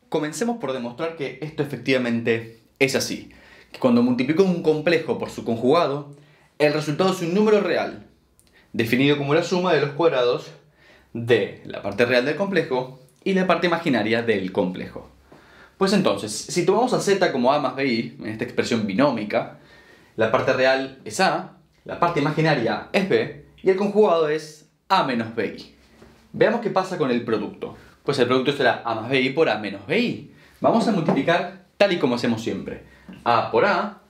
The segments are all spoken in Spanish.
Comencemos por demostrar que esto efectivamente es así. Que cuando multiplico un complejo por su conjugado, el resultado es un número real, definido como la suma de los cuadrados de la parte real del complejo y la parte imaginaria del complejo. Pues entonces, si tomamos a z como a más bi, en esta expresión binómica, la parte real es a, la parte imaginaria es b, y el conjugado es a menos bi. Veamos qué pasa con el producto. Pues el producto será a más bi por a menos bi. Vamos a multiplicar tal y como hacemos siempre. A por a,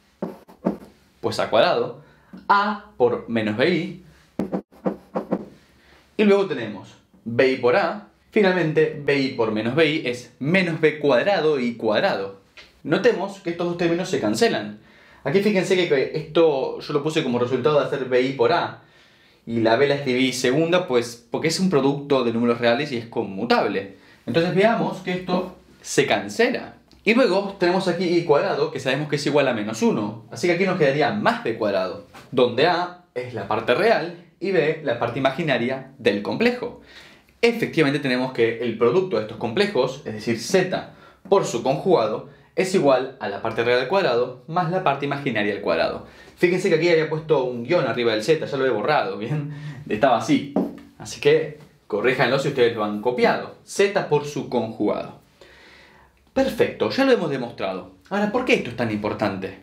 pues a cuadrado, a por menos bi, y luego tenemos bi por a. Finalmente, bi por menos bi es menos b cuadrado y cuadrado. Notemos que estos dos términos se cancelan. Aquí fíjense que esto yo lo puse como resultado de hacer bi por a. Y la b la escribí segunda, pues porque es un producto de números reales y es conmutable. Entonces veamos que esto se cancela. Y luego tenemos aquí i cuadrado, que sabemos que es igual a menos 1. Así que aquí nos quedaría más b cuadrado, donde a es la parte real y b la parte imaginaria del complejo. Efectivamente tenemos que el producto de estos complejos, es decir, z por su conjugado, es igual a la parte real al cuadrado más la parte imaginaria al cuadrado. Fíjense que aquí había puesto un guión arriba del z, ya lo he borrado, ¿bien? Estaba así. Así que corríjanlo si ustedes lo han copiado. Z por su conjugado. Perfecto, ya lo hemos demostrado. Ahora, ¿por qué esto es tan importante?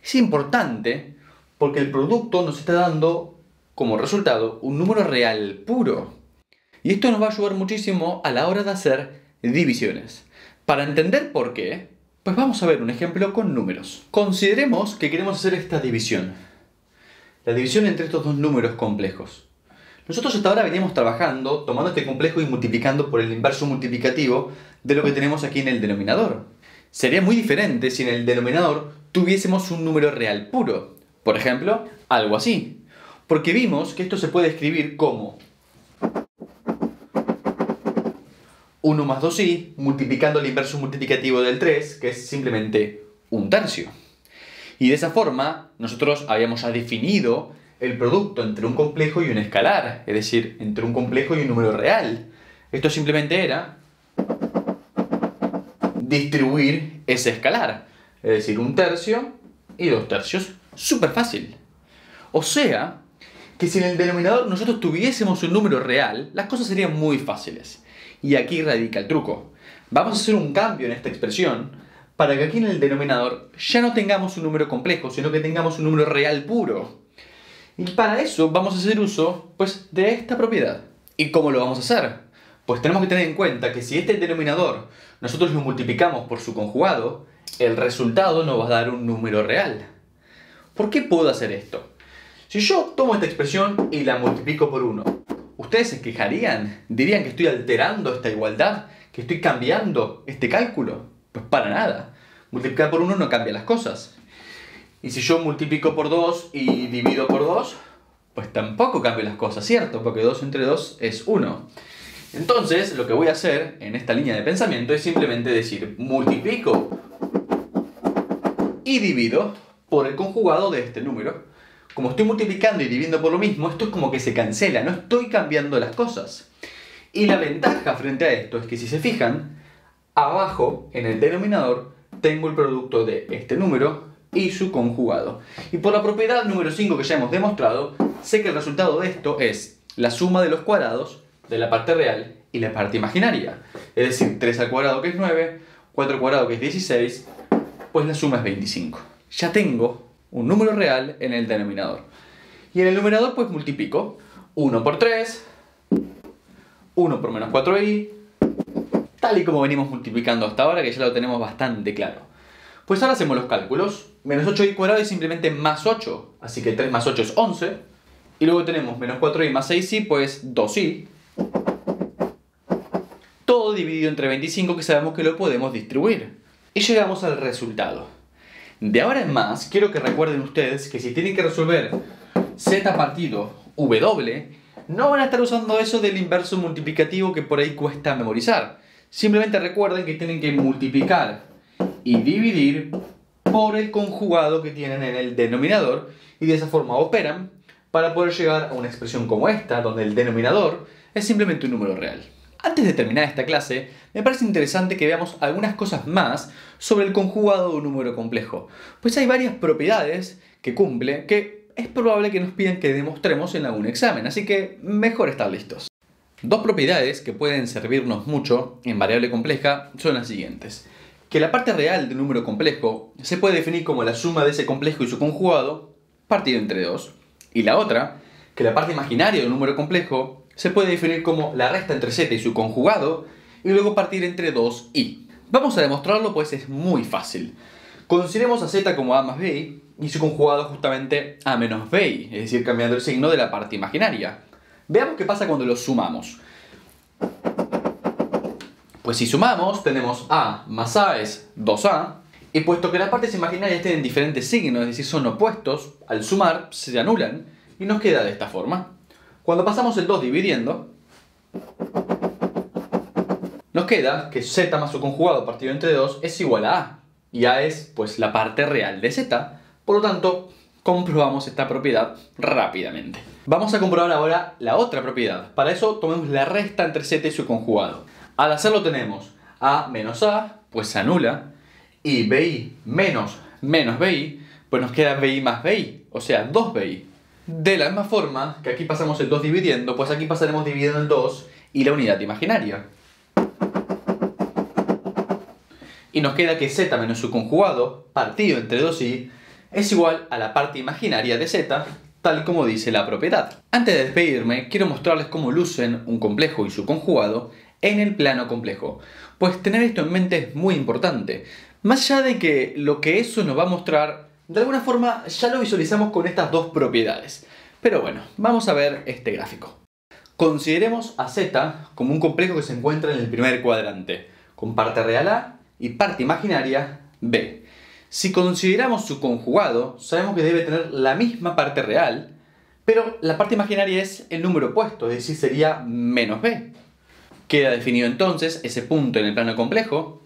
Es importante porque el producto nos está dando como resultado un número real puro. Y esto nos va a ayudar muchísimo a la hora de hacer divisiones. Para entender por qué, pues vamos a ver un ejemplo con números. Consideremos que queremos hacer esta división. La división entre estos dos números complejos. Nosotros hasta ahora veníamos trabajando, tomando este complejo y multiplicando por el inverso multiplicativo de lo que tenemos aquí en el denominador. Sería muy diferente si en el denominador tuviésemos un número real puro. Por ejemplo, algo así. Porque vimos que esto se puede escribir como 1 más 2i multiplicando el inverso multiplicativo del 3, que es simplemente un tercio. Y de esa forma, nosotros habíamos ya definido el producto entre un complejo y un escalar, es decir, entre un complejo y un número real. Esto simplemente era distribuir ese escalar, es decir, un tercio y 2 tercios. Súper fácil. O sea, que si en el denominador nosotros tuviésemos un número real, las cosas serían muy fáciles. Y aquí radica el truco. Vamos a hacer un cambio en esta expresión para que aquí en el denominador ya no tengamos un número complejo, sino que tengamos un número real puro. Y para eso vamos a hacer uso, pues, de esta propiedad. ¿Y cómo lo vamos a hacer? Pues tenemos que tener en cuenta que si este denominador nosotros lo multiplicamos por su conjugado, el resultado nos va a dar un número real. ¿Por qué puedo hacer esto? Si yo tomo esta expresión y la multiplico por 1, ¿ustedes se quejarían? ¿Dirían que estoy alterando esta igualdad? ¿Que estoy cambiando este cálculo? Pues para nada. Multiplicar por 1 no cambia las cosas. Y si yo multiplico por 2 y divido por 2, pues tampoco cambio las cosas, ¿cierto? Porque 2 entre 2 es 1. Entonces, lo que voy a hacer en esta línea de pensamiento es simplemente decir, multiplico y divido por el conjugado de este número. Como estoy multiplicando y dividiendo por lo mismo, esto es como que se cancela, no estoy cambiando las cosas. Y la ventaja frente a esto es que si se fijan, abajo en el denominador tengo el producto de este número y su conjugado. Y por la propiedad número 5 que ya hemos demostrado, sé que el resultado de esto es la suma de los cuadrados de la parte real y la parte imaginaria. Es decir, 3 al cuadrado que es 9, 4 al cuadrado que es 16, pues la suma es 25. Ya tengo un número real en el denominador. Y en el numerador pues multiplico 1 por 3, 1 por menos 4i, tal y como venimos multiplicando hasta ahora, que ya lo tenemos bastante claro. Pues ahora hacemos los cálculos. Menos 8i cuadrado es simplemente más 8, así que 3 más 8 es 11. Y luego tenemos menos 4i más 6i, pues 2i. Todo dividido entre 25, que sabemos que lo podemos distribuir. Y llegamos al resultado. De ahora en más, quiero que recuerden ustedes que si tienen que resolver z partido w, no van a estar usando eso del inverso multiplicativo que por ahí cuesta memorizar. Simplemente recuerden que tienen que multiplicar y dividir por el conjugado que tienen en el denominador y de esa forma operan para poder llegar a una expresión como esta, donde el denominador es simplemente un número real. Antes de terminar esta clase, me parece interesante que veamos algunas cosas más sobre el conjugado de un número complejo, pues hay varias propiedades que cumple que es probable que nos pidan que demostremos en algún examen, así que mejor estar listos. Dos propiedades que pueden servirnos mucho en variable compleja son las siguientes. Que la parte real de un número complejo se puede definir como la suma de ese complejo y su conjugado partido entre 2. Y la otra, que la parte imaginaria de un número complejo se puede definir como la resta entre z y su conjugado y luego partir entre 2 y. Vamos a demostrarlo pues es muy fácil. Consideremos a z como a más bi y su conjugado justamente a menos bi, es decir, cambiando el signo de la parte imaginaria. Veamos qué pasa cuando los sumamos. Pues si sumamos, tenemos a más a es 2a, y puesto que las partes imaginarias tienen diferentes signos, es decir, son opuestos, al sumar se anulan y nos queda de esta forma. Cuando pasamos el 2 dividiendo, nos queda que z más su conjugado partido entre 2 es igual a a, y a es pues la parte real de z, por lo tanto comprobamos esta propiedad rápidamente. Vamos a comprobar ahora la otra propiedad. Para eso tomemos la resta entre z y su conjugado. Al hacerlo tenemos a menos a, pues se anula, y bi menos bi, pues nos queda bi más bi, o sea 2bi. De la misma forma que aquí pasamos el 2 dividiendo, pues aquí pasaremos dividiendo el 2 y la unidad imaginaria. Y nos queda que z menos su conjugado, partido entre 2i, es igual a la parte imaginaria de z, tal como dice la propiedad. Antes de despedirme, quiero mostrarles cómo lucen un complejo y su conjugado en el plano complejo, pues tener esto en mente es muy importante. Más allá de que lo que eso nos va a mostrar, de alguna forma ya lo visualizamos con estas dos propiedades. Pero bueno, vamos a ver este gráfico. Consideremos a z como un complejo que se encuentra en el primer cuadrante, con parte real a y parte imaginaria b. Si consideramos su conjugado, sabemos que debe tener la misma parte real, pero la parte imaginaria es el número opuesto, es decir, sería menos b. Queda definido entonces ese punto en el plano complejo.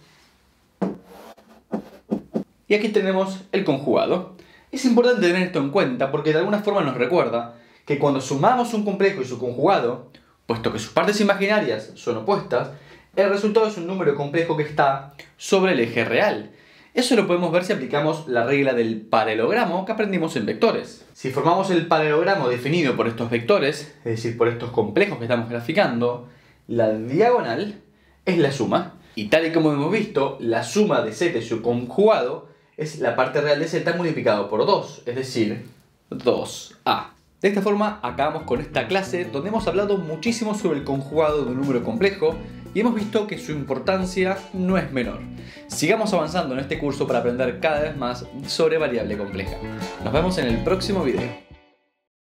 Y aquí tenemos el conjugado. Es importante tener esto en cuenta porque de alguna forma nos recuerda que cuando sumamos un complejo y su conjugado, puesto que sus partes imaginarias son opuestas, el resultado es un número complejo que está sobre el eje real. Eso lo podemos ver si aplicamos la regla del paralelogramo que aprendimos en vectores. Si formamos el paralelogramo definido por estos vectores, es decir, por estos complejos que estamos graficando, la diagonal es la suma. Y tal y como hemos visto, la suma de z y su conjugado es la parte real de z multiplicado por 2, es decir, 2a. De esta forma acabamos con esta clase donde hemos hablado muchísimo sobre el conjugado de un número complejo y hemos visto que su importancia no es menor. Sigamos avanzando en este curso para aprender cada vez más sobre variable compleja. Nos vemos en el próximo video.